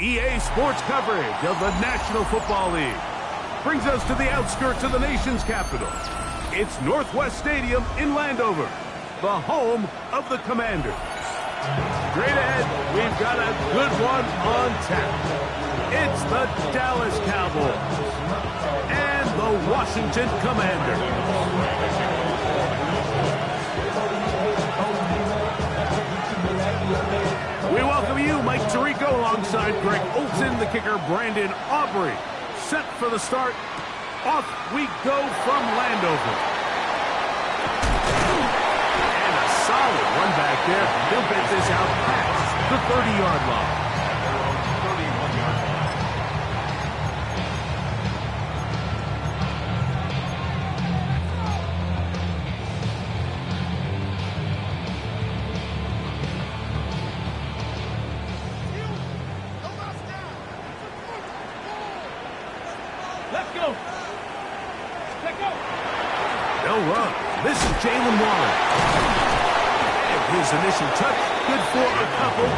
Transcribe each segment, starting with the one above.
EA Sports coverage of the National Football League brings us to the outskirts of the nation's capital. It's Northwest Stadium in Landover, the home of the Commanders. Straight ahead, we've got a good one on tap. It's the Dallas Cowboys and the Washington Commanders. We welcome you, Mike Tirico, alongside Greg Olson, the kicker, Brandon Aubrey. Set for the start. Off we go from Landover. And a solid run back there. He'll get this out past the 30-yard line. This is Jalen Warren. And his initial touch, good for a couple.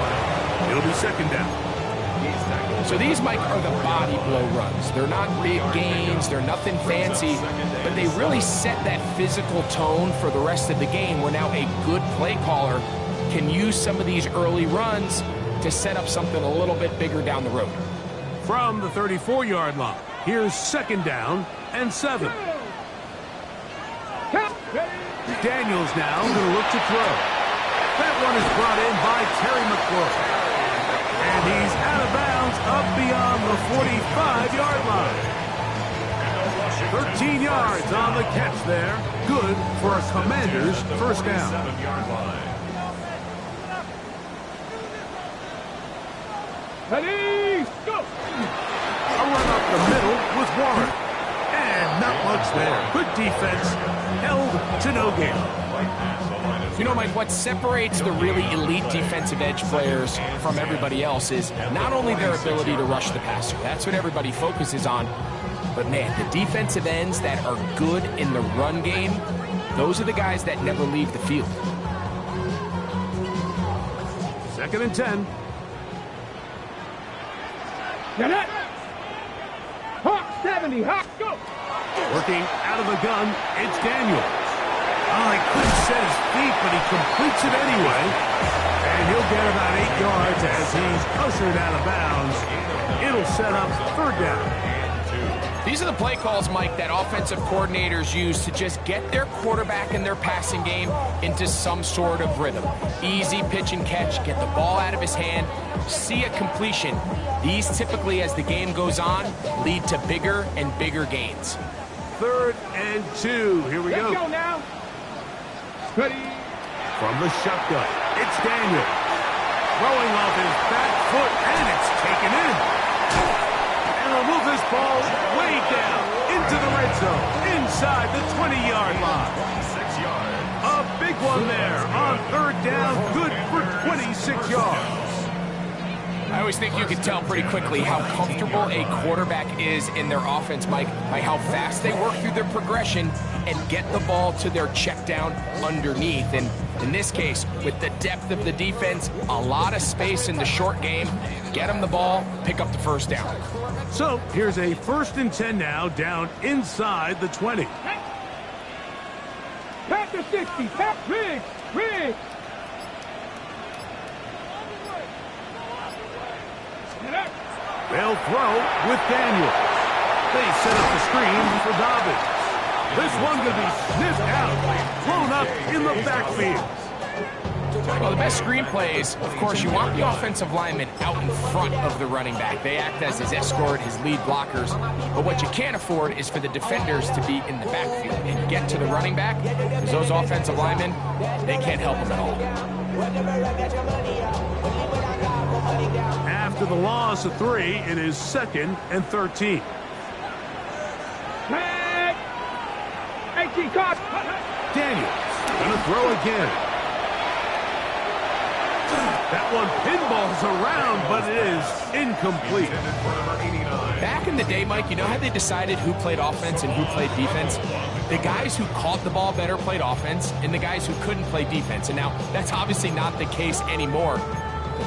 It'll be second down. So these, Mike, are the body blow runs. They're not big gains. They're nothing fancy. But they really set that physical tone for the rest of the game where now a good play caller can use some of these early runs to set up something a little bit bigger down the road. From the 34-yard line, here's second down and 7. Daniels now going to look to throw. That one is brought in by Terry McLaurin. And he's out of bounds up beyond the 45-yard line. 13 yards on the catch there. Good for a Commanders first down. Ready, go! A run up the middle with Warren. And not much there. Good defense. Held to no gain. You know, Mike, what separates the really elite defensive edge players from everybody else is not only their ability to rush the passer. That's what everybody focuses on. But, man, the defensive ends that are good in the run game, those are the guys that never leave the field. Second and 10. Get it! Hawk 70, Hawk, go! Working out of the gun, it's Daniels. Oh, he couldn't set his feet, but he completes it anyway. And he'll get about 8 yards as he's ushered out of bounds. It'll set up third down. These are the play calls, Mike, that offensive coordinators use to just get their quarterback and their passing game into some sort of rhythm. Easy pitch and catch, get the ball out of his hand, see a completion. These typically, as the game goes on, lead to bigger and bigger gains. Third and 2. Here we go. Let's go now. Ready. From the shotgun, it's Daniel. Throwing off his back foot, and it's taken in. And he'll move this ball way down into the red zone, inside the 20-yard line. 6 yards. A big one there on third down, good for 26 yards. I always think you can tell pretty quickly how comfortable a quarterback is in their offense, Mike, by how fast they work through their progression and get the ball to their check down underneath. And in this case, with the depth of the defense, a lot of space in the short game, get them the ball, pick up the first down. So here's a first and 10 now, down inside the 20. Pass the 60, pass, Riggs. They'll throw with Daniel. They set up the screen for Dobbins. This one going to be sniffed out, thrown up in the backfield. Well, the best screen plays, of course, you want the offensive lineman out in front of the running back. They act as his escort, his lead blockers. But what you can't afford is for the defenders to be in the backfield and get to the running back, because those offensive linemen, they can't help him at all. After the loss of 3, it is second and 13. Daniels going to throw again. That one pinballs around, but it is incomplete. Back in the day, Mike, you know how they decided who played offense and who played defense? The guys who caught the ball better played offense, and the guys who couldn't play defense. And now, that's obviously not the case anymore.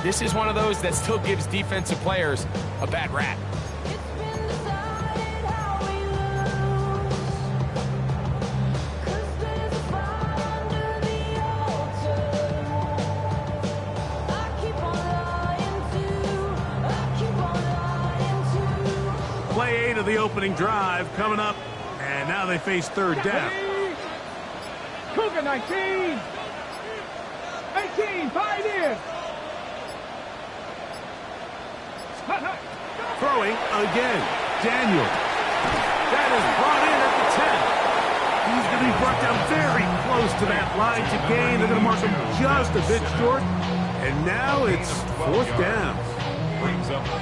This is one of those that still gives defensive players a bad rap. Play 8 of the opening drive coming up, and now they face third down. Cougar 19. 18, 5 in. Throwing again. Daniel. That is brought in at the 10. He's going to be brought down very close to that line to gain. They're going to mark him just a bit short. And now it's fourth down.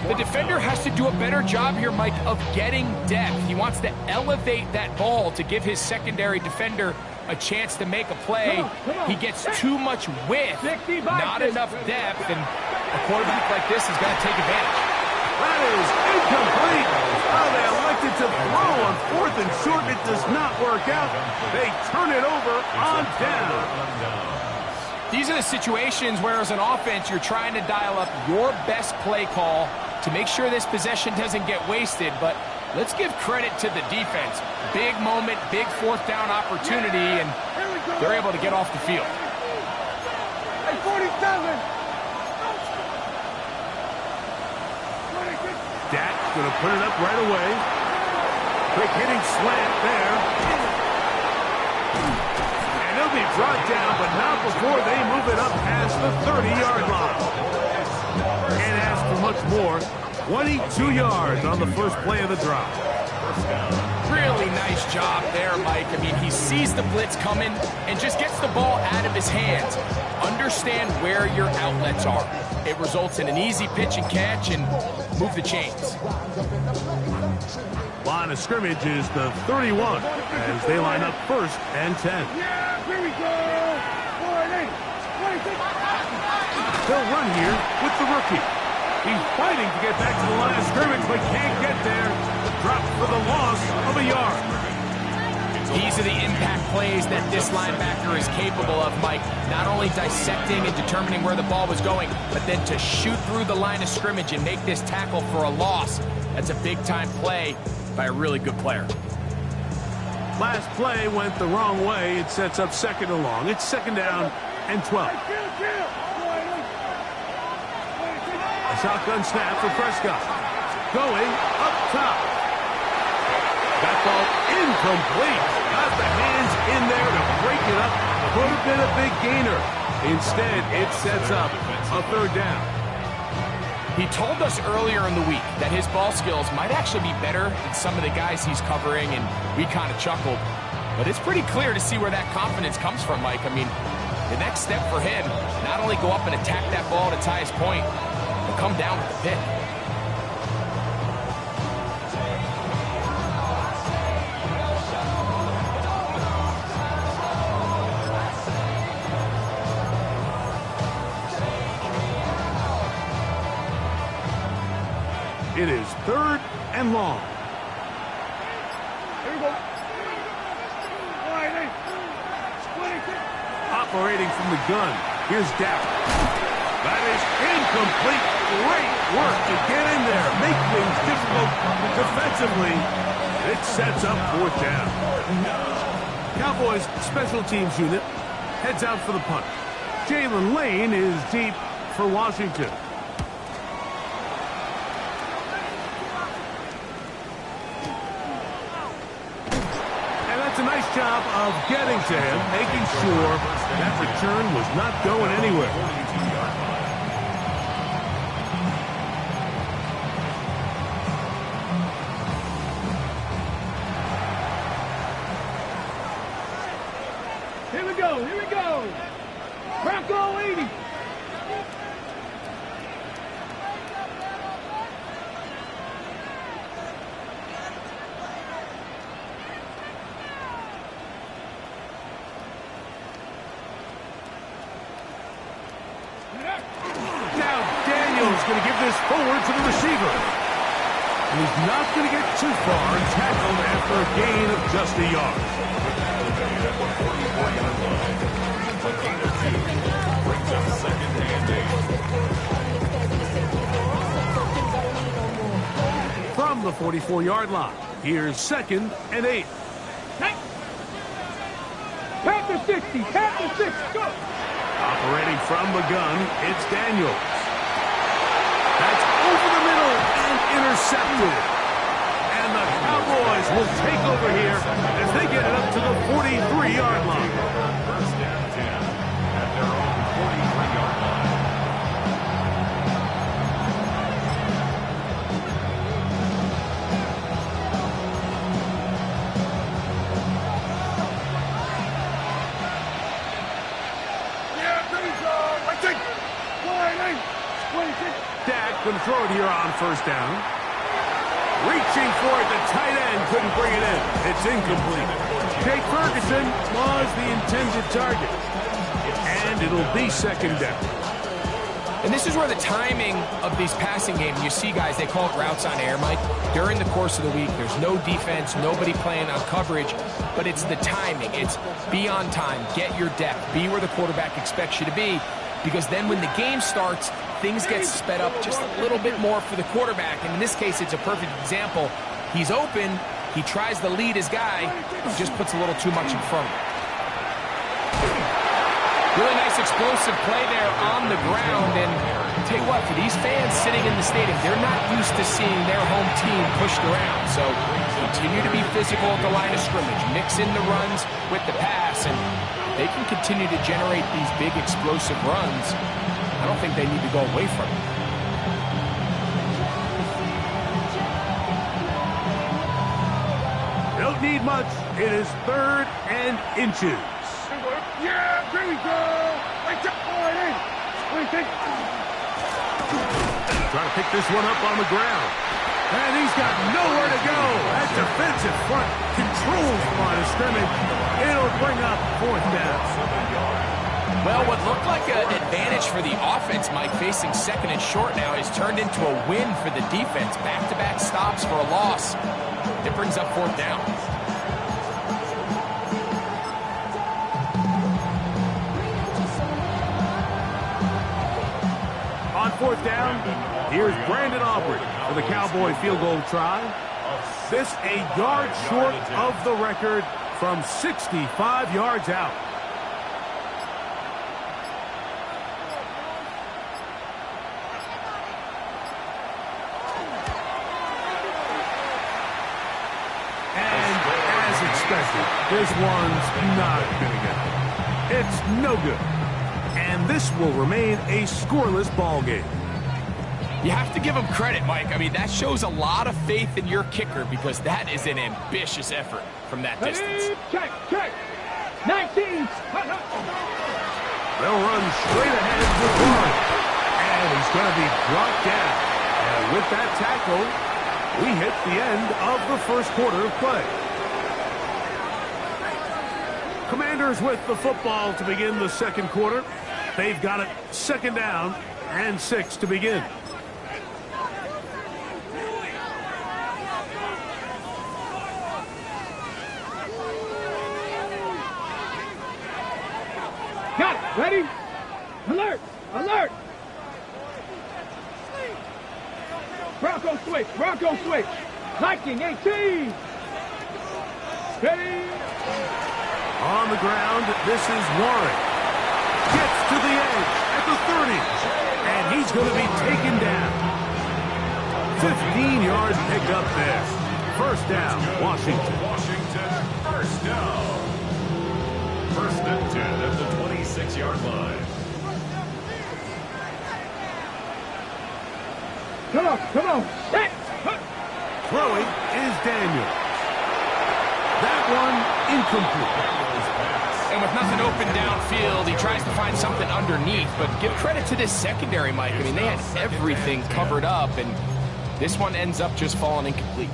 The defender has to do a better job here, Mike, of getting depth. He wants to elevate that ball to give his secondary defender a chance to make a play. He gets too much width, not enough depth, and a quarterback like this is going to take advantage. That is incomplete. Oh, they elected to throw on fourth and short. It does not work out. They turn it over on down. These are the situations where, as an offense, you're trying to dial up your best play call to make sure this possession doesn't get wasted. But let's give credit to the defense. Big moment, big fourth down opportunity, and they're able to get off the field. Hey, 47. Dak's going to put it up right away. Quick hitting slant there. And he'll be brought down, but not before they move it up past the 30-yard line. Can't ask for much more. 22 yards on the first play of the drive. Really nice job there, Mike. I mean, he sees the blitz coming and just gets the ball out of his hands. Understand where your outlets are. It results in an easy pitch and catch and move the chains. Line of scrimmage is the 31 as they line up first and 10. Yeah, here we go. 48. 26. They'll run here with the rookie. He's fighting to get back to the line of scrimmage, but can't get there. Dropped for the loss of a yard. These are the impact plays that this linebacker is capable of, Mike. Not only dissecting and determining where the ball was going, but then to shoot through the line of scrimmage and make this tackle for a loss. That's a big-time play by a really good player. Last play went the wrong way. It sets up second and long. It's second down and 12. A shotgun snap for Prescott. Going up top. That ball incomplete. Got the hands in there to break it up. Could have been a big gainer. Instead, it sets up a third down. He told us earlier in the week that his ball skills might actually be better than some of the guys he's covering, and we kind of chuckled. But it's pretty clear to see where that confidence comes from, Mike. I mean, the next step for him, not only go up and attack that ball to tie his point, but come down with the pick. It is third and long. Here we go. 26. Operating from the gun. Here's Dow. That is incomplete. Great work to get in there. Make things difficult defensively. It sets up fourth down. Cowboys special teams unit heads out for the punt. Jalen Lane is deep for Washington. A nice job of getting to him, making sure that return was not going anywhere. Here we go. Here we go. Bronco 80. Going to give this forward to the receiver. And he's not going to get too far and tackled after a gain of just a yard. Brings up second and 8. the 44-yard line. Here's 2nd and 8. Tap the 60, tap the 6, go! Operating from the gun, it's Daniels. That's over the middle and intercepted. And the Cowboys will take over here as they get it up to the 43-yard line. First down 10 at their own 43-yard line. Dak going to throw it here on 1st down. Reaching for it, the tight end couldn't bring it in. It's incomplete. Jake Ferguson was the intended target. And it'll be 2nd down. And this is where the timing of these passing games, you see guys, they call it routes on air, Mike. During the course of the week, there's no defense, nobody playing on coverage, but it's the timing. It's be on time, get your depth, be where the quarterback expects you to be, because then when the game starts, things get sped up just a little bit more for the quarterback. And in this case, it's a perfect example. He's open, he tries to lead his guy, just puts a little too much in front of him. Really nice explosive play there on the ground. And tell you what, for these fans sitting in the stadium, they're not used to seeing their home team pushed around. So continue to be physical at the line of scrimmage, mix in the runs with the pass, and they can continue to generate these big explosive runs. I don't think they need to go away from it. Don't need much. It is 3rd and inches. Yeah, here we go! Trying to pick this one up on the ground. And he's got nowhere to go. That defensive front controls the line of scrimmage. It'll bring up 4th down. Well, what looked like an advantage for the offense, Mike, facing 2nd and short now, has turned into a win for the defense. Back-to-back stops for a loss. It brings up 4th down. On 4th down, here's Brandon Aubrey for the Cowboy field goal try. This a yard short of the record from 65 yards out. And as expected, this one's not going to get it. It's no good. And this will remain a scoreless ball game. You have to give him credit, Mike. I mean, that shows a lot of faith in your kicker, because that is an ambitious effort from that distance. Check, check. 19. They'll run straight ahead with one. And he's going to be brought down. And with that tackle, we hit the end of the 1st quarter of play. Commanders with the football to begin the 2nd quarter. They've got it 2nd down and 6 to begin. Got it. Ready? Alert! Alert! Bronco switch. Bronco switch. Liking 18. Ready? On the ground, this is Warren. Gets to the edge at the 30. And he's going to be taken down. 15-yard pickup there. 1st down, Washington. Washington, 1st down. 1st and 10 at the 26-yard line. Come on, come on. Set. Throwing is Daniels. That one incomplete. And with nothing open downfield, he tries to find something underneath. But give credit to this secondary, Mike. I mean, they had everything covered up, and this one ends up just falling incomplete.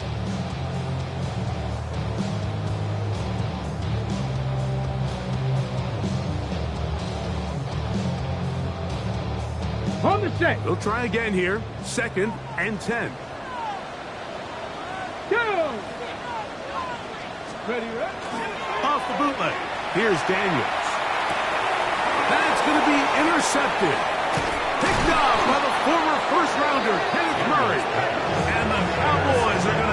On the set. They'll try again here. 2nd and 10. Go. Ready, ready. Off the bootleg. Here's Daniels. That's going to be intercepted. Picked off by the former 1st-rounder, Kenneth Murray. And the Cowboys are going to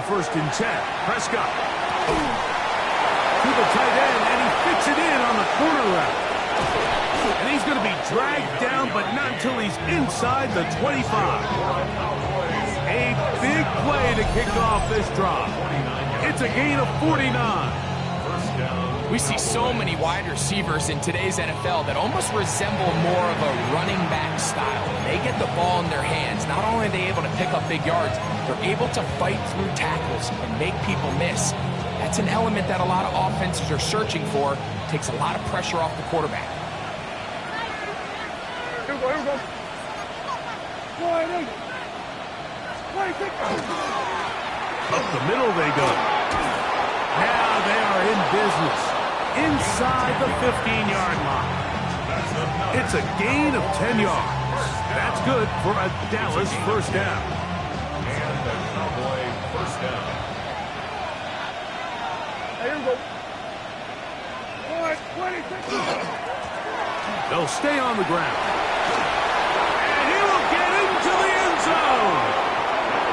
first and 10. Prescott. To the tight end, and he fits it in on the corner route. And he's going to be dragged down, but not until he's inside the 25. A big play to kick off this drive. It's a gain of 49. We see so many wide receivers in today's NFL that almost resemble more of a running back style. When they get the ball in their hands, not only are they able to pick up big yards, they're able to fight through tackles and make people miss. That's an element that a lot of offenses are searching for. Takes a lot of pressure off the quarterback. Here we go. Wide. Up the middle they go. Now they are in business. Inside the 15-yard line. It's a gain of 10 yards. That's good for a Dallas first down. And the Cowboy first down. Here we go. 26. They'll stay on the ground. And he will get into the end zone.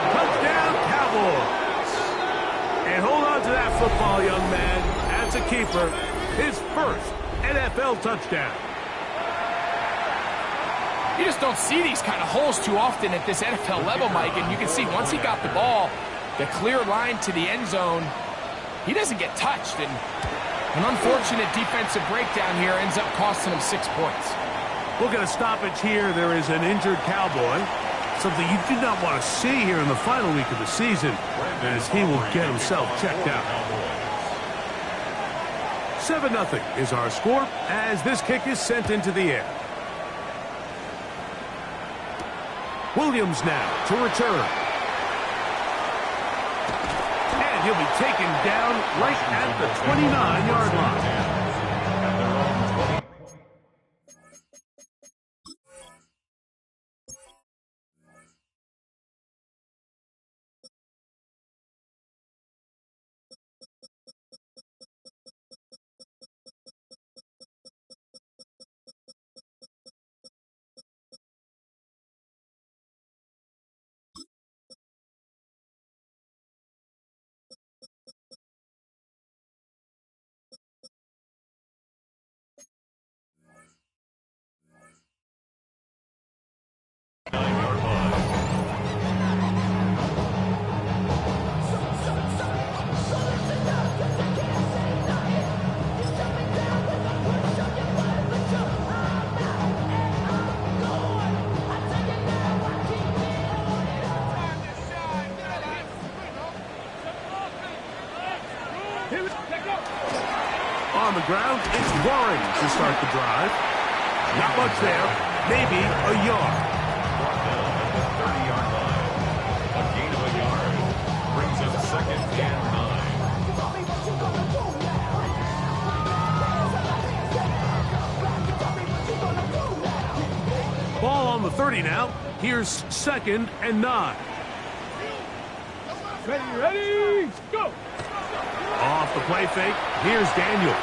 Touchdown, Cowboys. And hold on to that football, young man. That's a keeper. His first NFL touchdown. You just don't see these kind of holes too often at this NFL level, Mike. And you can see once he got the ball, the clear line to the end zone, he doesn't get touched. And an unfortunate defensive breakdown here ends up costing him 6 points. We'll get a stoppage here. There is an injured Cowboy. Something you do not want to see here in the final week of the season, as he will get himself checked out. 7-0 is our score as this kick is sent into the air. Williams now to return. And he'll be taken down right at the 29-yard line. On the ground, it's Warren to start the drive. Not much there, maybe a yard. Brought down at the 30-yard line. A gain of a yard brings up second and 9. Ball on the 30 now. Here's second and 9. Ready, go! Off the play fake, here's Daniels.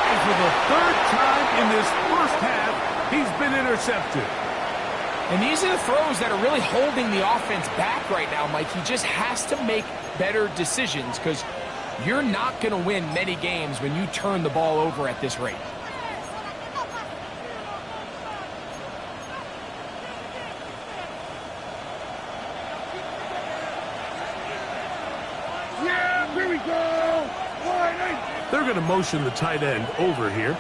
And for the third time in this first half, he's been intercepted. And these are the throws that are really holding the offense back right now, Mike. He just has to make better decisions because you're not going to win many games when you turn the ball over at this rate. Here we go! They're going to motion the tight end over here.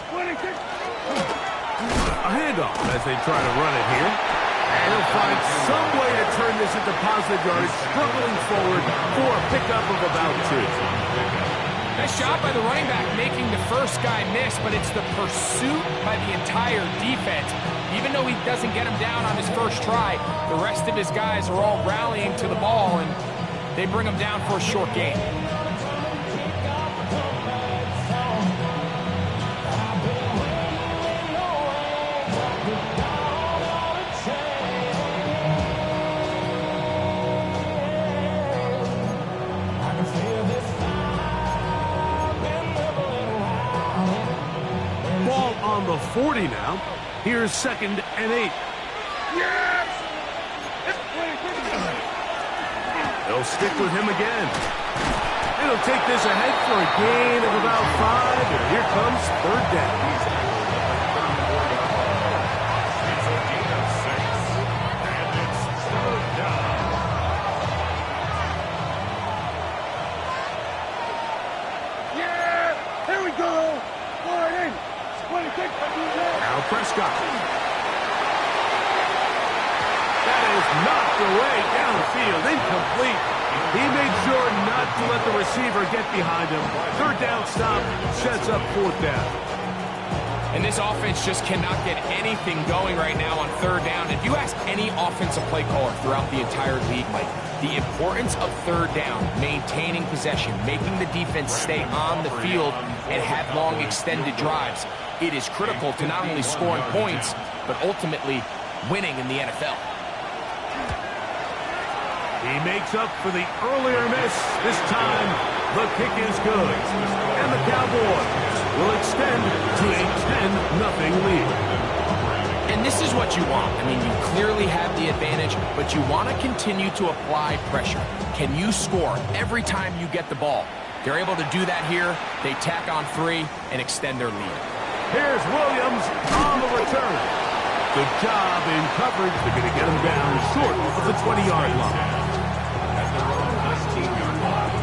26. A handoff as they try to run it here. And he'll find some way to turn this into positive yardage, struggling forward for a pickup of about 2. Nice job by the running back making the first guy miss, but it's the pursuit by the entire defense. Even though he doesn't get him down on his first try, the rest of his guys are all rallying to the ball, and they bring him down for a short gain. Ball on the 40 now. Here's second and 8. Yes! They'll stick with him again. And he'll take this ahead for a gain of about 5. And here comes third down. It's a gain of 6. And it's third down. Yeah! Here we go! Forward in! 26. Now Prescott. That is knocked away downfield, incomplete. He made sure not to let the receiver get behind him. Third down stop sets up fourth down. And this offense just cannot get anything going right now on third down. If you ask any offensive play caller throughout the entire league, Mike, the importance of third down, maintaining possession, making the defense stay on the field and have long extended drives, it is critical to not only scoring points, but ultimately winning in the NFL. He makes up for the earlier miss. This time, the kick is good. And the Cowboys will extend to a 10-0 lead. And this is what you want. I mean, you clearly have the advantage, but you want to continue to apply pressure. Can you score every time you get the ball? They're able to do that here. They tack on 3 and extend their lead. Here's Williams on the return. Good job in coverage. They're going to get him down short of the 20-yard line. At their own 19-yard line.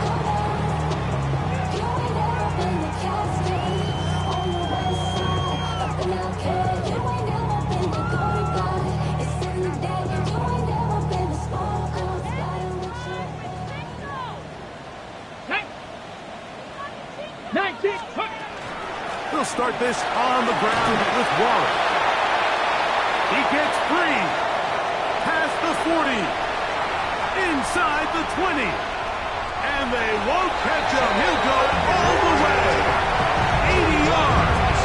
He'll start this on the ground with Waller. He gets free. Past the 40. Inside the 20. And they won't catch him. He'll go all the way. 80 yards.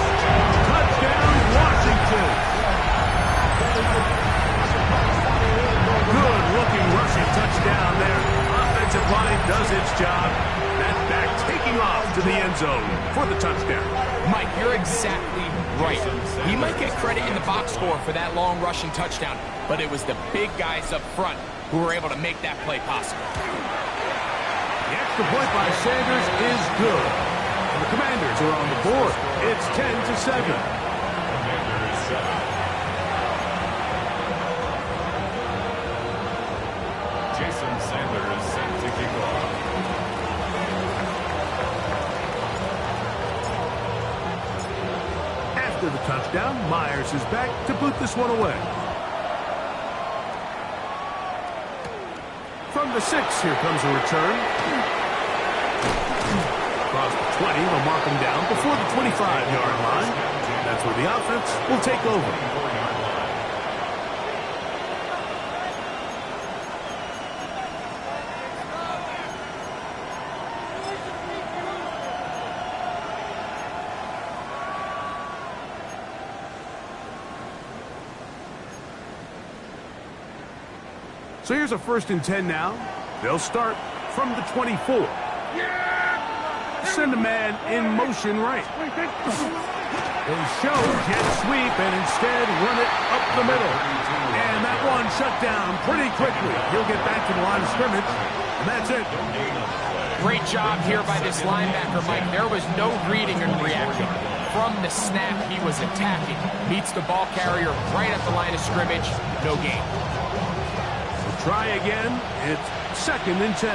Touchdown, Washington. Good-looking rushing touchdown there. Offensive line does its job. That back taking off to the end zone for the touchdown. Mike, you're exactly right. He might get credit in the box score for that long rushing touchdown, but it was the big guys up front who were able to make that play possible. The extra point by Sanders is good. And the Commanders are on the board. It's 10-7. Commanders 7. Jason Sanders set to kick off. After the touchdown, Myers is back to boot this one away. From the 6, here comes a return. Across the 20, they'll mark him down before the 25-yard line. That's where the offense will take over. So here's a 1st and 10 now. They'll start from the 24. Send a man in motion right. They show jet sweep and instead run it up the middle. And that one shut down pretty quickly. He'll get back to the line of scrimmage, and that's it. Great job here by this linebacker, Mike. There was no reading and reacting. From the snap, he was attacking. Meets the ball carrier right at the line of scrimmage. No gain. Try again. It's 2nd and 10.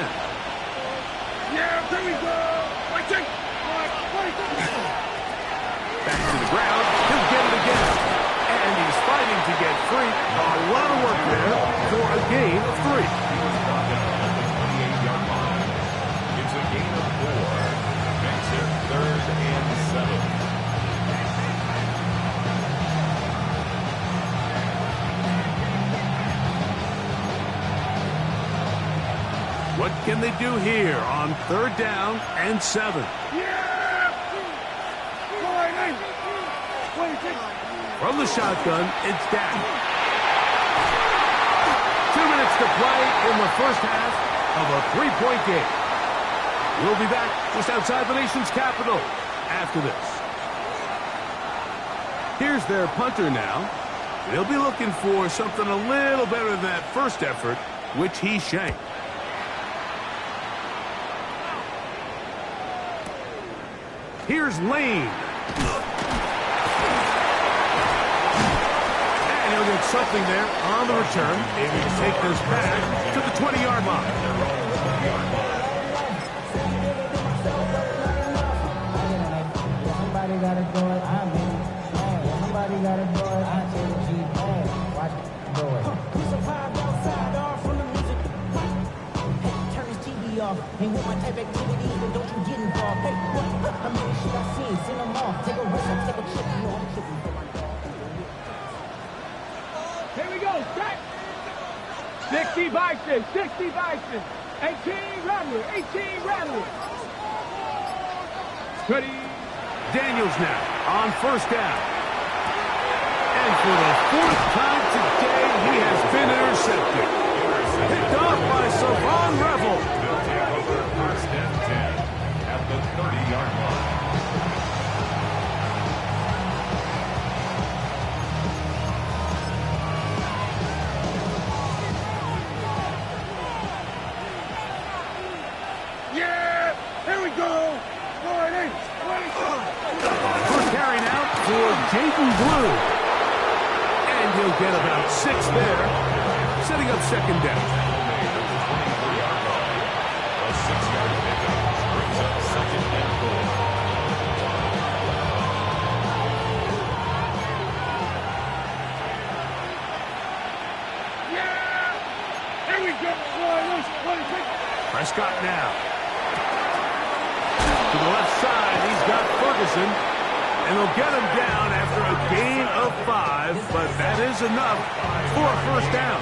Yeah, there we go. Back to the ground. He'll get it again. And he's fighting to get free. A lot of work there for a gain of 3. He was brought down at the 28-yard line. It's a gain of 4. Makes it 3rd and 7. What can they do here on 3rd down and 7? From the shotgun, it's down. 2 minutes to play in the first half of a 3-point game. We'll be back just outside the nation's capital after this. Here's their punter now. They'll be looking for something a little better than that first effort, which he shanked. Here's Lane. And he'll get something there on the return. Able to take this back to the 20-yard line. Somebody gotta do it, I'm in. Somebody gotta do it, I tell the G. Watch it, do it. We survived outside, all from the music. Hey, turn this TV off. Ain't with my type activity, but don't you get involved. Hey, what? I mean, shit I seen, send them off. Take a risk, I take a chip. You know I'm tripping for my dog. Here we go, strike. 60 Bison, 60 Bison. 18 Rattler, 18 Rattler. Ready. Daniels now on first down. And for the fourth time today, he has been intercepted. Picked off by Savon Revel. They'll take over first and 10 at the 30-yard line. Yeah, here we go. 40, 24. First carry now for Jaden Blue. And he'll get about 6 there, setting up second down. A 6-yard pickup brings up second and goal. Yeah, here we go. 26. Prescott now. To the left side, he's got Ferguson. And they'll get him down after a gain of 5, but that is enough for a first down.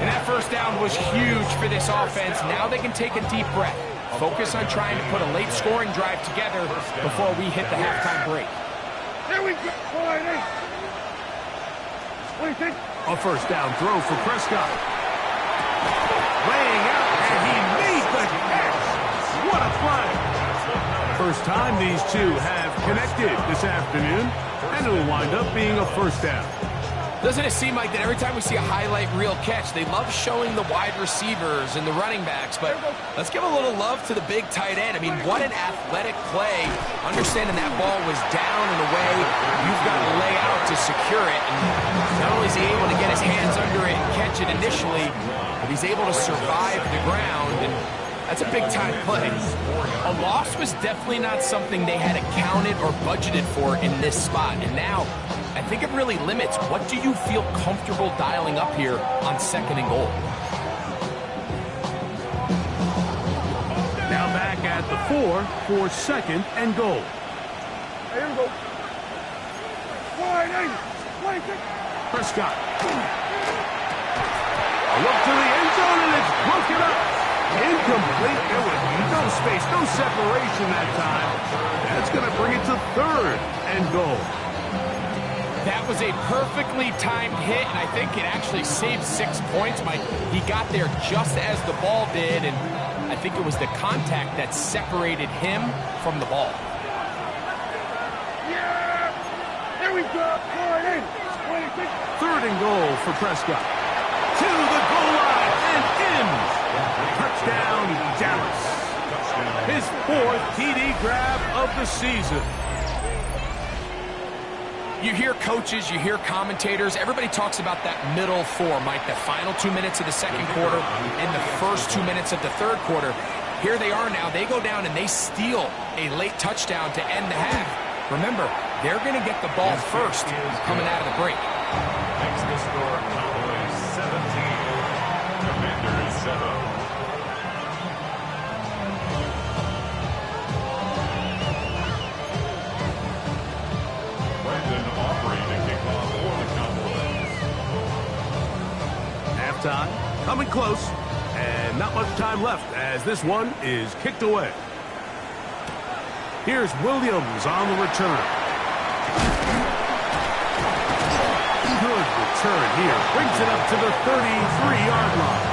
And that first down was huge for this offense. Now they can take a deep breath. Focus on trying to put a late scoring drive together before we hit the halftime break. Here we go. 26. A first down throw for Prescott. Laying out, and he made the catch. What a play. First time these two have connected this afternoon, and it'll wind up being a first down. Doesn't it seem like that every time we see a highlight reel catch, they love showing the wide receivers and the running backs, but let's give a little love to the big tight end. I mean, what an athletic play. Understanding that ball was down and away, you've got to lay out to secure it. And not only is he able to get his hands under it and catch it initially, but he's able to survive the ground, and that's a big-time play. A loss was definitely not something they had accounted or budgeted for in this spot, and now I think it really limits what do you feel comfortable dialing up here on second and goal. Now back at the 4 for second and goal. Here we go. 40, 26. Prescott. A look to the end zone, and it's broken up. Incomplete. There was no space, no separation that time. That's going to bring it to third and goal. That was a perfectly timed hit, and I think it actually saved 6 points. He got there just as the ball did, and I think it was the contact that separated him from the ball. Yeah, here we go. 40, 26. Third and goal for Prescott. To the goal line and in. Touchdown, Dallas. His 4th TD grab of the season. You hear coaches, you hear commentators, everybody talks about that middle 4, Mike, the final 2 minutes of the second quarter and the first 2 minutes of the third quarter. Here they are now. They go down and they steal a late touchdown to end the half. Remember, they're going to get the ball first coming out of the break. Makes the score Cowboys 17, Commanders 7. Halftime coming close, and not much time left as this one is kicked away. Here's Williams on the return. Good return here. Brings it up to the 33-yard line.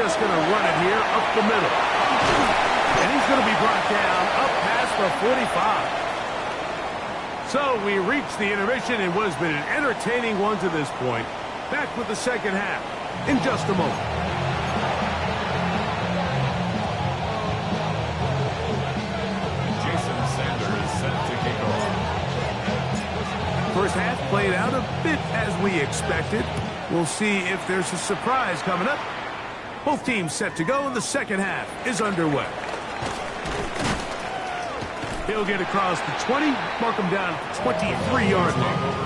just going to run it here up the middle. And he's going to be brought down up past the 45. So we reached the intermission. It was been an entertaining one to this point. Back with the second half in just a moment. First half played out a bit as we expected. We'll see if there's a surprise coming up. Both teams set to go, and the second half is underway. He'll get across the 20, mark him down at the 23-yard line.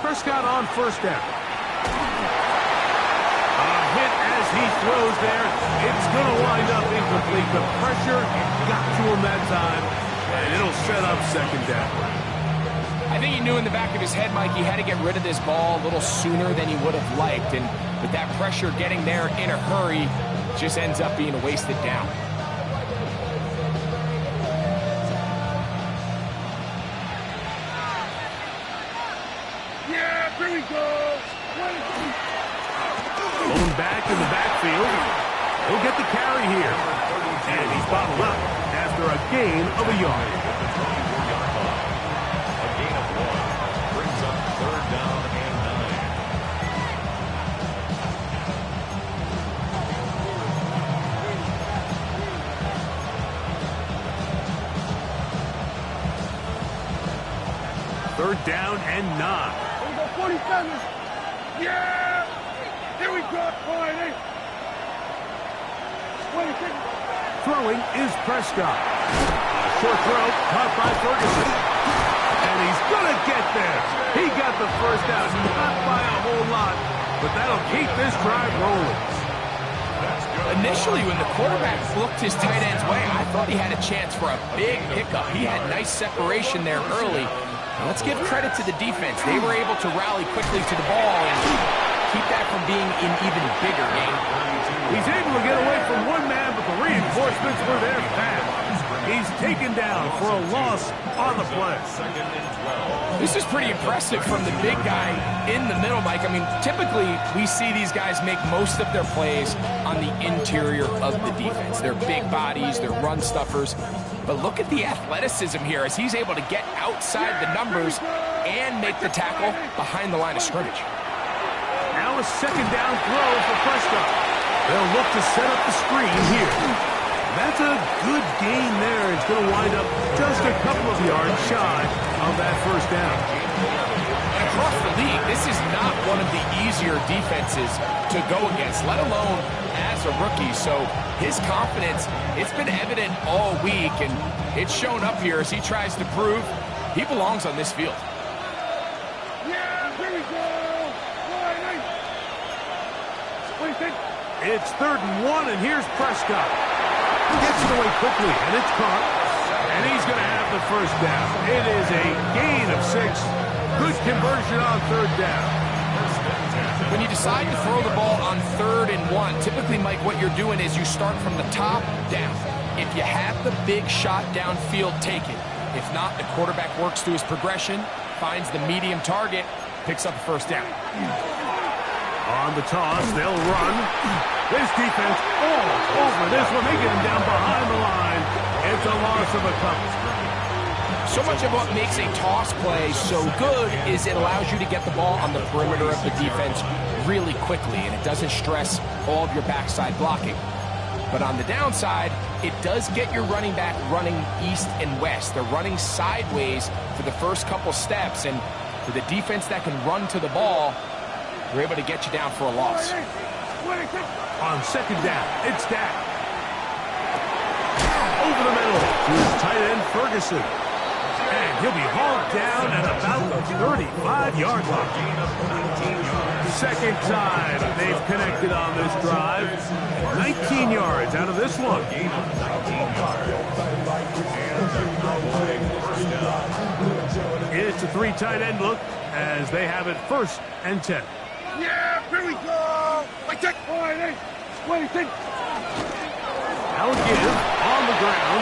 Prescott on first down. A hit as he throws there. It's going to wind up incomplete. The pressure got to him that time, and it'll set up second down. I think he knew in the back of his head, Mike, he had to get rid of this ball a little sooner than he would have liked. And with that pressure getting there in a hurry, just ends up being a wasted down. Going back in the backfield. He'll get the carry here. And he's bottled up after a gain of a yard. A gain of 1 brings up third down and 9. Third down and 9. 47. Yeah! Here we go. 26. Throwing is Prescott. Short throw, caught by Ferguson. And he's going to get there. He got the first down, not by a whole lot, but that'll keep this drive rolling. Initially, when the quarterback looked his tight end's way, I thought he had a chance for a big pickup. He had nice separation there early. Now, let's give credit to the defense. They were able to rally quickly to the ball and keep that from being an even bigger game. He's able to get away from one man, but the reinforcements were there fast. He's taken down for a loss on the play. This is pretty impressive from the big guy in the middle, Mike. I mean, typically we see these guys make most of their plays on the interior of the defense. They're big bodies, they're run stuffers. But look at the athleticism here as he's able to get outside the numbers and make the tackle behind the line of scrimmage. Now a second down throw for Prescott. They'll look to set up the screen here. That's a good gain there. It's going to wind up just a couple of yards shy of that first down. Across the league, this is not one of the easier defenses to go against, let alone as a rookie. So his confidence, it's been evident all week, and it's shown up here as he tries to prove he belongs on this field. Yeah, here we go. It's 3rd and 1, and here's Prescott. Gets it away quickly, and it's caught. And he's going to have the first down. It is a gain of 6. Good conversion on 3rd down. When you decide to throw the ball on 3rd and 1, typically, Mike, what you're doing is you start from the top down. If you have the big shot downfield, take it. If not, the quarterback works through his progression, finds the medium target, picks up the first down. On the toss, they'll run. This defense all over this one. They get him down behind the line. It's a loss of a couple. So much of what makes a toss play so good is it allows you to get the ball on the perimeter of the defense really quickly, and it doesn't stress all of your backside blocking. But on the downside, it does get your running back running east and west. They're running sideways for the first couple steps, and for the defense that can run to the ball, we're able to get you down for a loss. On second down, it's Dak. Over the middle to his tight end, Ferguson. And he'll be hauled down at about the 35-yard line. Second time they've connected on this drive. 19 yards out of this one. It's a 3 tight end look as they have it 1st and 10. Yeah, here we go. I take 26. Now give on the ground,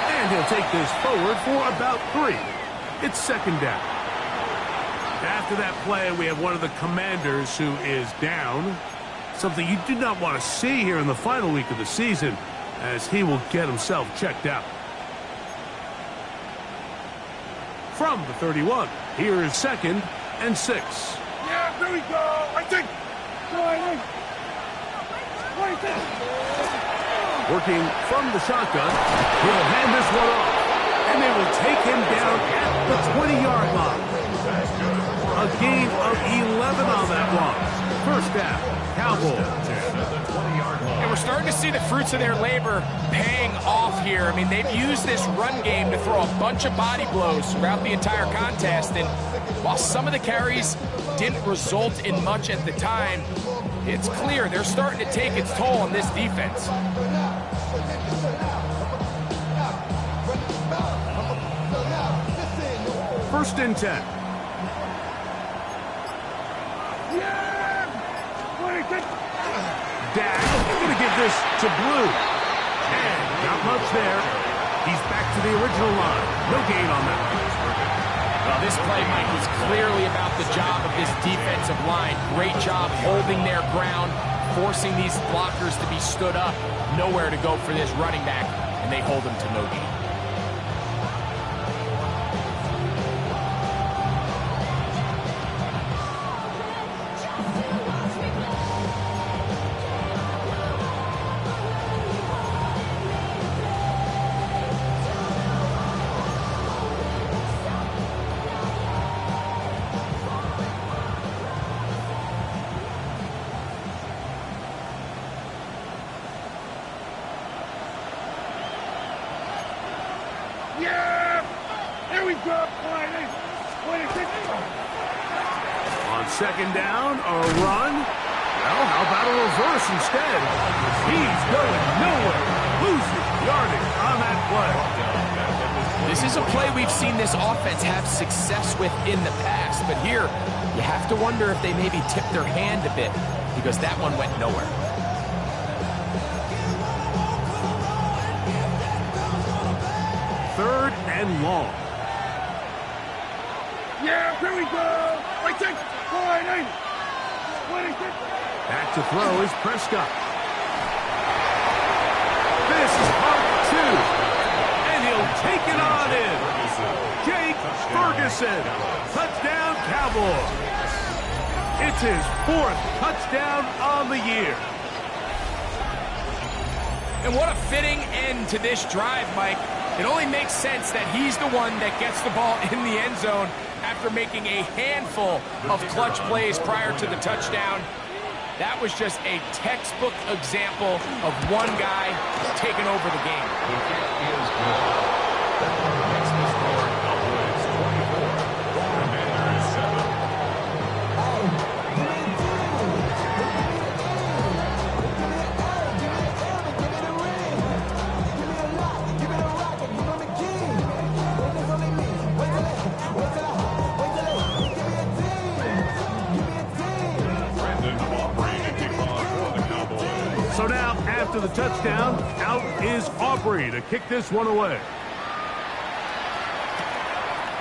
and he'll take this forward for about 3. It's 2nd down. After that play, we have one of the Commanders who is down. Something you do not want to see here in the final week of the season, as he will get himself checked out. From the 31, here is 2nd and 6. Yeah, here we go. I take 26. Working from the shotgun, he'll hand this one off, and they will take him down at the 20-yard line. A gain of 11 on that one. 1st down, Cowboys. And we're starting to see the fruits of their labor paying off here. I mean, they've used this run game to throw a bunch of body blows throughout the entire contest. And while some of the carries didn't result in much at the time, it's clear they're starting to take its toll on this defense. 1st and 10. Dak going to give this to Blue. And not much there. He's back to the original line. No gain on that. Well, this play, Mike, was clearly about the job of this defensive line. Great job holding their ground, forcing these blockers to be stood up. Nowhere to go for this running back, and they hold him to no gain. Yeah! Here we go! 26. On 2nd down, a run. Well, how about a reverse instead? He's going nowhere. Losing yardage on that play. This is a play we've seen this offense have success with in the past, but here you have to wonder if they maybe tipped their hand a bit because that one went nowhere. 3rd and long. Yeah, here we go! I take 26. Back to throw is Prescott. This is part 2. And he'll take it on in. Jake Ferguson. Touchdown, Cowboys. It's his 4th touchdown on the year. And what a fitting end to this drive, Mike. It only makes sense that he's the one that gets the ball in the end zone after making a handful of clutch plays prior to the touchdown. That was just a textbook example of one guy taking over the game. Next is score, Cowboys 24, Commanders 7. So now, after the touchdown, out is Aubrey to kick this one away.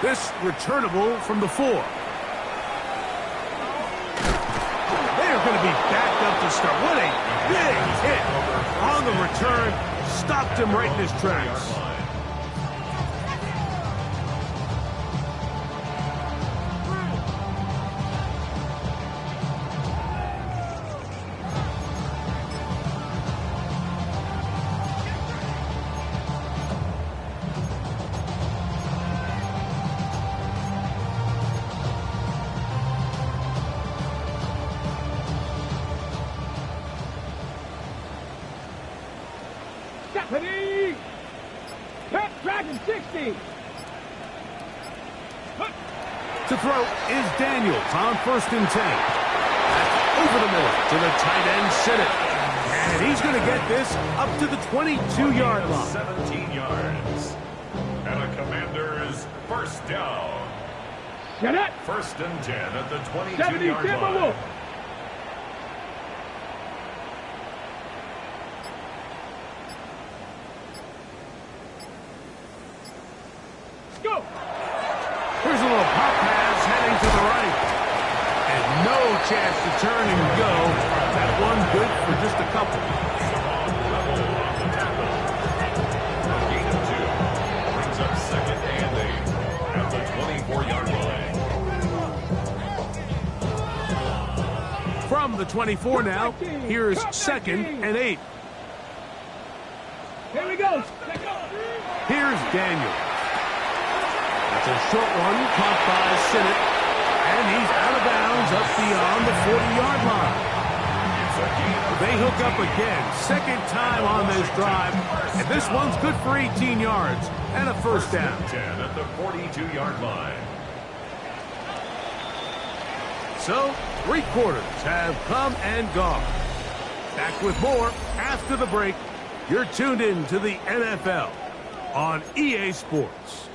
This returnable from the 4. They are going to be backed up to start. What a big hit on the return. Stopped him right in his tracks. Stephanie! Pet Dragon 60! To throw is Daniels on 1st and 10. Over the middle to the tight end, Sinnott. And he's going to get this up to the 22-yard line. 17 yards. And a Commander's 1st down. Shut up. 1st and 10 at the 22-yard 77 line. Wolf. Go. Here's a little pop pass heading to the right. And no chance to turn and go. That one good for just a couple. Level off the tackle. A gain of 2. Brings up 2nd and 8 at the 24-yard line. From the 24 now, here's 2nd and 8. Here we go. Here's Daniel. That's a short one, caught by Sinnott. And he's out of bounds up beyond the 40-yard line. They hook up again, 2nd time on this drive. And this one's good for 18 yards and a 1st down. 10 at the 42-yard line. So, 3 quarters have come and gone. Back with more after the break. You're tuned in to the NFL on EA Sports.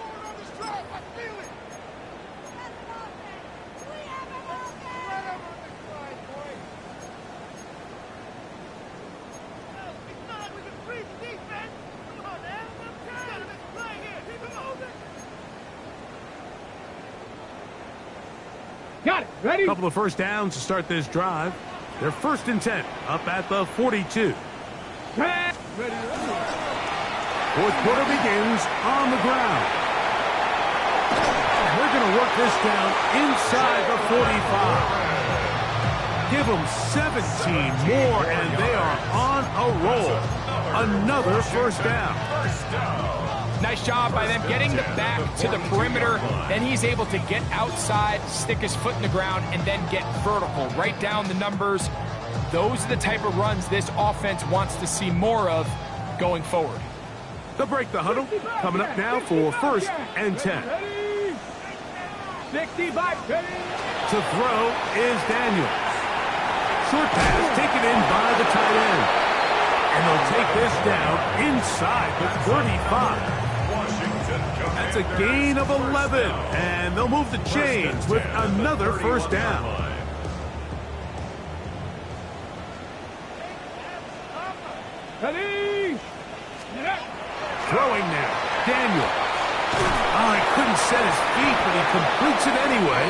Got it. Ready? A couple of 1st downs to start this drive. They're 1st and 10 up at the 42. Ready. 4th quarter begins on the ground. We're going to work this down inside the 45. Give them 17 more, and they are on a roll. Another 1st down. Nice job by them getting the back to the perimeter. Then he's able to get outside, stick his foot in the ground, and then get vertical. Right down the numbers. Those are the type of runs this offense wants to see more of going forward. They'll break the huddle. Coming up now for 1st and 10. 65. Ready. To throw is Daniels. Short pass taken in by the tight end. And they'll take this down inside the 35. That's a gain of 11. And they'll move the chains with another 1st down. Ready. Throwing now. Daniel. Oh, he couldn't set his feet, but he completes it anyway.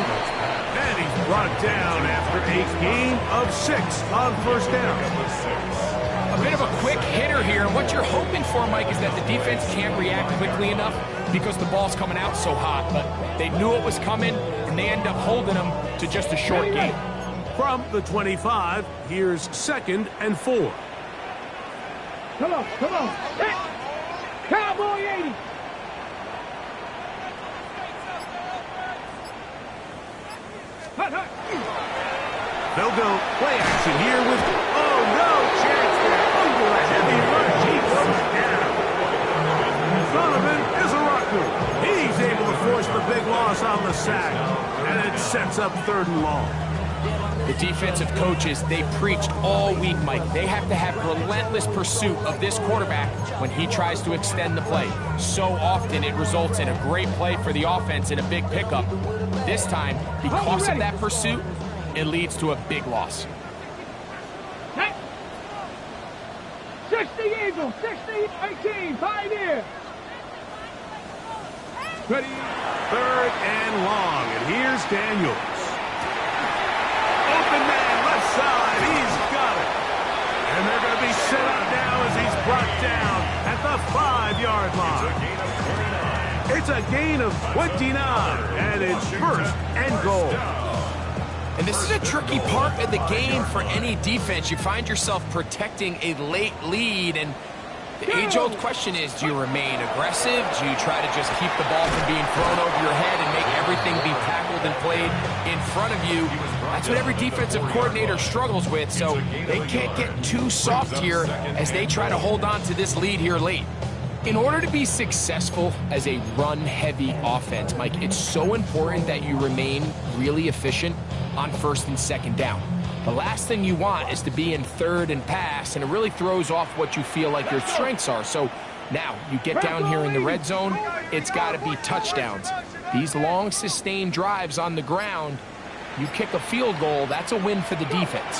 And he's brought down after a gain of 6 on 1st down. A bit of a quick hitter here. And what you're hoping for, Mike, is that the defense can't react quickly enough because the ball's coming out so hot. But they knew it was coming, and they end up holding them to just a short gain. From the 25, here's 2nd and 4. Come on. Hit. Cowboy 80. They'll go play action here with, oh, no chance there. Under a heavy rush, he goes down. Donovan is a rucker. He's able to force the big loss on the sack. And it sets up 3rd and long. The defensive coaches, they preached all week, Mike. They have to have relentless pursuit of this quarterback when he tries to extend the play. So often it results in a great play for the offense and a big pickup. This time, because of that pursuit, it leads to a big loss. 60 Eagles, 60, 18, Pioneer. Ready. 3rd and long, and here's Daniels. Open man, left side, he's got it. And they're going to be set up now as he's brought down at the 5-yard line. It's a gain of 29, and it's 1st and goal. And this is a tricky part of the game for any defense. You find yourself protecting a late lead, and the age-old question is, do you remain aggressive? Do you try to just keep the ball from being thrown over your head and make everything be tackled and played in front of you? That's what every defensive coordinator struggles with, so they can't get too soft here as they try to hold on to this lead here late. In order to be successful as a run-heavy offense, Mike, it's so important that you remain really efficient on 1st and 2nd down. The last thing you want is to be in 3rd and pass, and it really throws off what you feel like your strengths are. So now you get down here in the red zone, it's got to be touchdowns. These long, sustained drives on the ground, you kick a field goal, that's a win for the defense.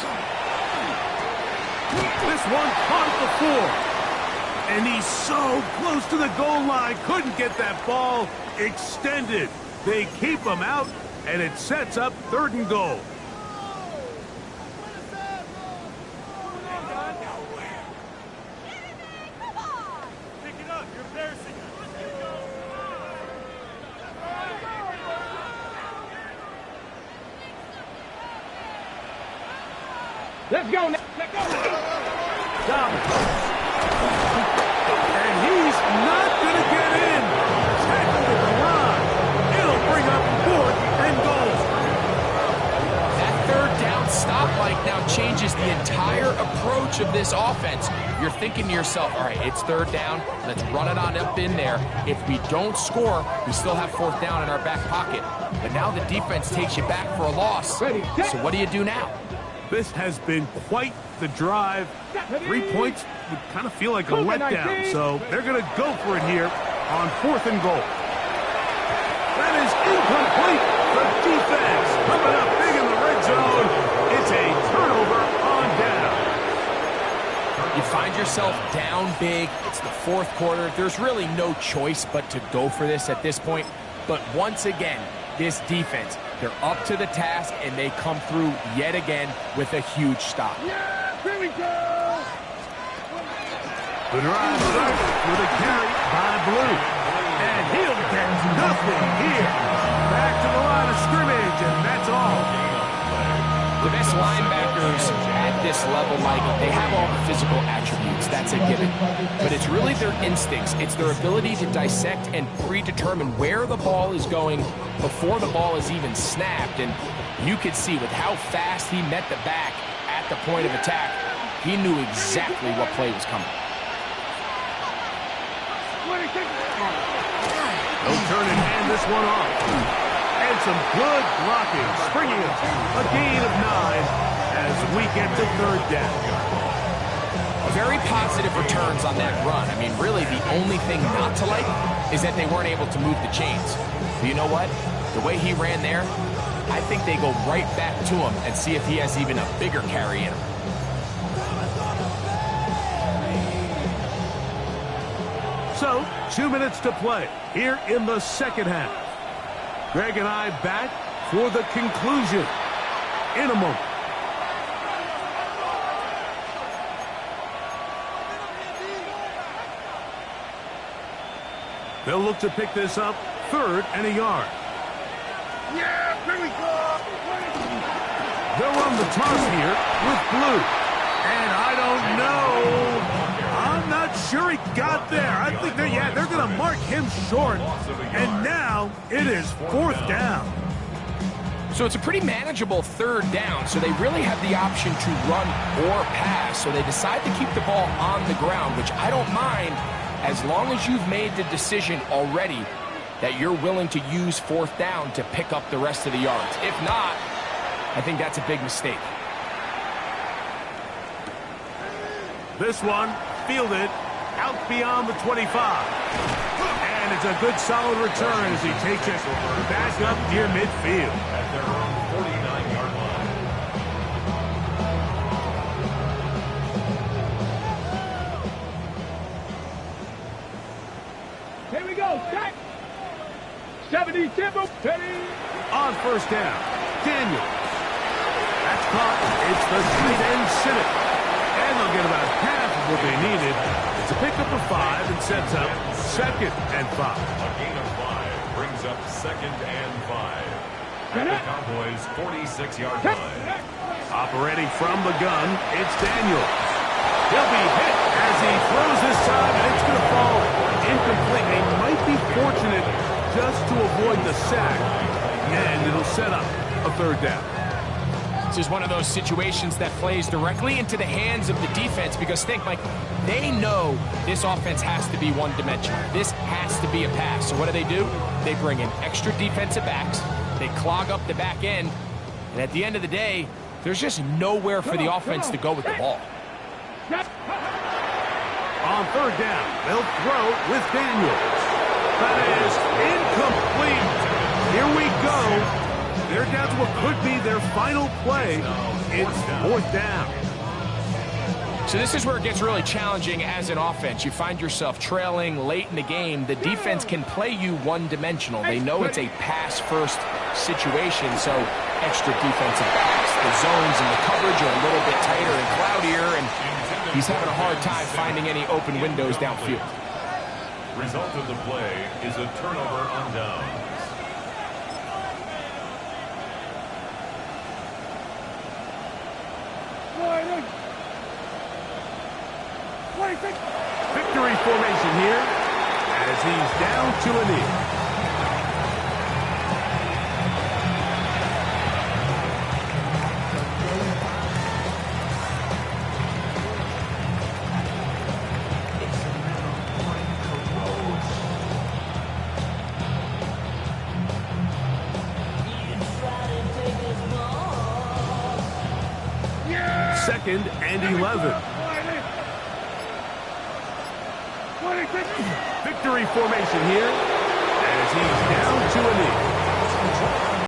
This one caught at the 4. And he's so close to the goal line. Couldn't get that ball extended. They keep him out, and it sets up 3rd and goal. Let's go now. Let's go. And he's not going to get in. Tackled at the line. It'll bring up 4th and goal. That 3rd down stop, Mike, now changes the entire approach of this offense. You're thinking to yourself, all right, it's 3rd down. Let's run it on up in there. If we don't score, we still have 4th down in our back pocket. But now the defense takes you back for a loss. So what do you do now? This has been quite the drive. 3 points would kind of feel like a letdown, so they're going to go for it here on 4th and goal. That is incomplete. The defense coming up big in the red zone. It's a turnover on down. You find yourself down big. It's the 4th quarter. There's really no choice but to go for this at this point. But once again, this defense, they're up to the task, and they come through yet again with a huge stop. Yeah, here we go. The drive starts with a carry by Blue. And he'll get nothing here. Back to the line of scrimmage, and that's all. The best linebackers at this level, Mike, they have all the physical attributes. That's a given. But it's really their instincts. It's their ability to dissect and predetermine where the ball is going before the ball is even snapped. And you could see with how fast he met the back at the point of attack, he knew exactly what play was coming. They'll turn and hand this one off. And some good blocking, bringing us a gain of 9 as we get to 3rd down. Very positive returns on that run. I mean, really, the only thing not to like is that they weren't able to move the chains. But you know what? The way he ran there, I think they go right back to him and see if he has even a bigger carry in him. So, 2 minutes to play here in the 2nd half. Greg and I back for the conclusion in a moment. They'll look to pick this up 3rd and a yard. Yeah, here we go. They'll run the toss here with Blue. And I don't know. I'm not sure he got there. I think they're going to mark him short. And now it is 4th down. So it's a pretty manageable 3rd down, so they really have the option to run or pass. So they decide to keep the ball on the ground, which I don't mind as long as you've made the decision already that you're willing to use 4th down to pick up the rest of the yards. If not, I think that's a big mistake. This one fielded out beyond the 25. And it's a good solid return as he takes it back up near midfield. At their own 49-yard line. Here we go. Set. 77. On 1st down, Daniel. That's caught. It's the tight end Civic. And they'll get about half of what they needed. It's a pickup of 5 and sets up 2nd and 5. A gain of 5 brings up 2nd and 5. At the Cowboys' 46-yard line. Operating from the gun, it's Daniel. He'll be hit as he throws this time, and it's going to fall incomplete. They might be fortunate just to avoid the sack, and it'll set up a 3rd down. This is one of those situations that plays directly into the hands of the defense because think, Mike, they know this offense has to be one-dimensional. This has to be a pass. So what do? They bring in extra defensive backs. They clog up the back end. And at the end of the day, there's just nowhere for the offense to go with the ball. On 3rd down, they'll throw with Daniels. That is incomplete. Here we go. They're down to what could be their final play. It's 4th down. So this is where it gets really challenging as an offense. You find yourself trailing late in the game. The defense can play you one-dimensional. They know it's a pass-first situation, so extra defensive backs. The zones and the coverage are a little bit tighter and cloudier, and he's having a hard time finding any open windows downfield. Result of the play is a turnover on downs. Victory formation here as he's down to a knee. Second and 11. Victory formation here as he's down to a knee.